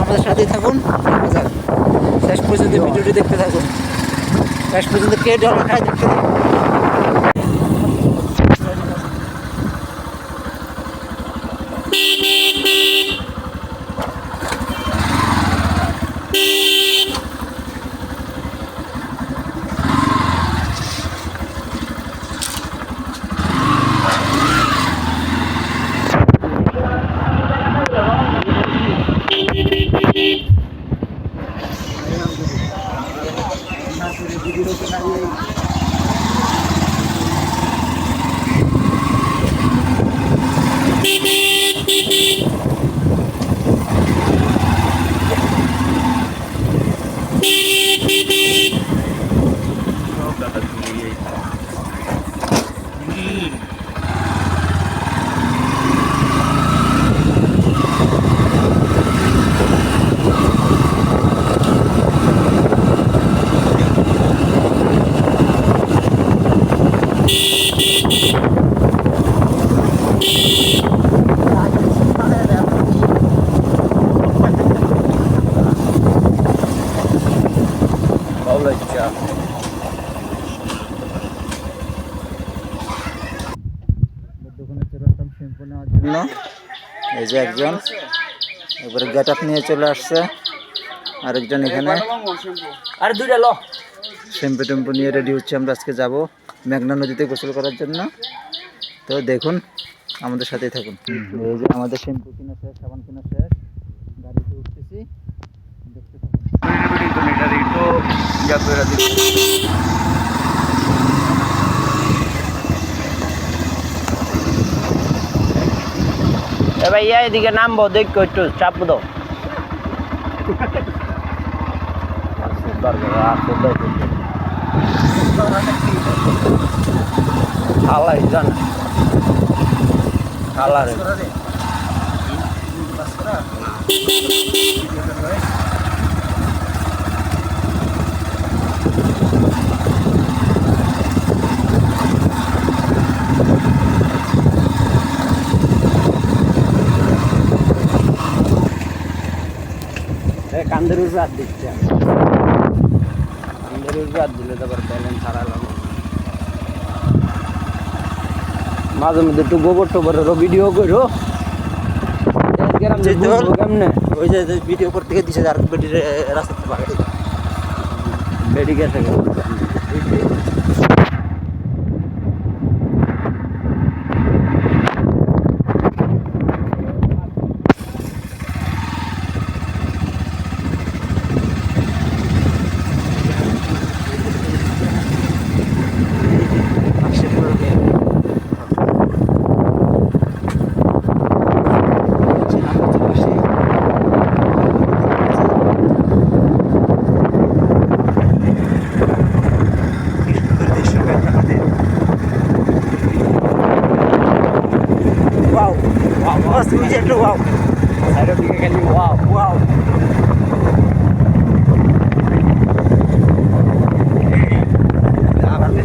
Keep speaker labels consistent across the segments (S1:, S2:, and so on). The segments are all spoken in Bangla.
S1: আমাদের সাথেই থাকুন, শেষ পর্যন্ত ভিডিওটি দেখতে থাকুন, শেষ পর্যন্ত কে জল খায় দেখতে থাকুন। এই যে একজন এবারে গেট আপ নিয়ে চলে আসছে, আরেকজন এখানে
S2: আরে দুইটা ল
S1: শ্যাম্পু টেম্পু নিয়ে রেডি হচ্ছে। আমরা আজকে যাব মেঘনা নদীতে গোসল করার জন্য। তো দেখুন, আমাদের সাথেই থাকুন। এই যে আমাদের শ্যাম্পু কিনা শেষ, সাবান কিনা শেষ, গাড়িতে উঠতেছি, দেখতে থাকুন।
S2: এ ভাইয়া এদিকে নামবো, দেখো একটু চাপ দাও। হালাই জান হালারে কান্দের উপরে হাত দিচ্ছে, কান্দের উপরে হাত দিলে তারপর ব্যালেন্স হারালাম। মাঝে মধ্যে একটু গোবর টোবরেরও ভিডিও করো, কেমনে
S1: ওই যে ভিডিও করতে গিয়ে দিছে আর বেটির রাস্তাতে পারে
S2: বেড়ে গেছে।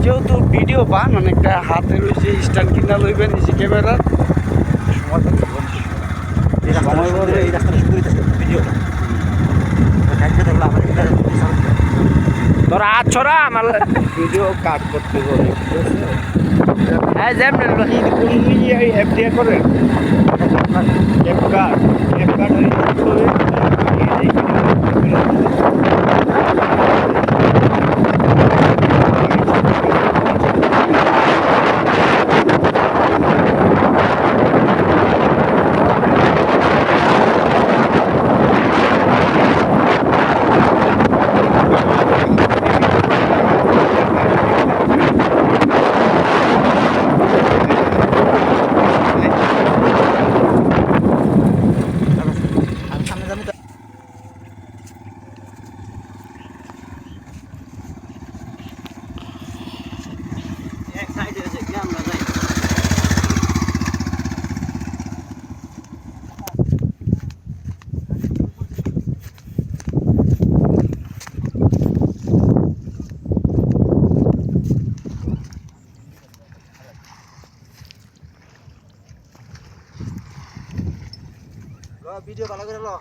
S3: যেহেতু ভিডিও পান অনেকটা হাতে রয়েছে স্ট্যান্ড কিনা লইবেন, এই যে ক্যামেরা
S2: তোরা হাত ছড়া, আমার
S3: ভিডিও কাট করতে বলে।
S2: হ্যাঁ যেমন
S3: অ্যাপ দিয়ে করেন অ্যাপ কার্ড
S1: ভিডিও ভালো করে লো।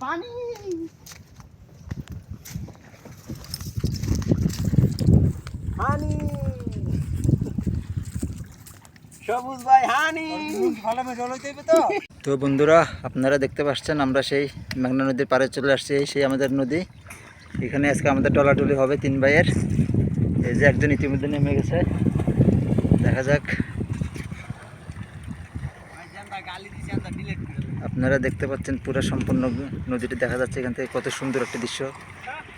S3: পানি হানি সবুজ ভাই হানি
S1: তো বন্ধুরা আপনারা দেখতে পাচ্ছেন আমরা সেই মেঘনা নদীর পাড়ে চলে আসছি। এই সেই আমাদের নদী, এখানে আজকে আমাদের ডলাডলি হবে 3 ভাইয়ের। এই যে একজন ইতিমধ্যে নেমে গেছে, দেখা যাক। আপনারা দেখতে পাচ্ছেন পুরো সম্পূর্ণ নদীটি দেখা যাচ্ছে এখান থেকে, কত সুন্দর একটা দৃশ্য।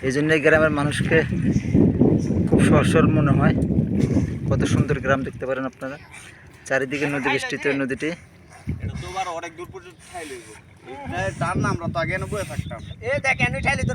S1: এই জন্যই গ্রামের মানুষকে খুব সরল মনে হয়। কত সুন্দর গ্রাম দেখতে পারেন আপনারা, চারিদিকে নদী বেষ্টিত নদীটি।
S3: অনেক দূর পর্যন্ত ঠাই লইব টান না, আমরা তো আগে বয়ে থাকতাম। এ দেখ কেন ঠাই লইতো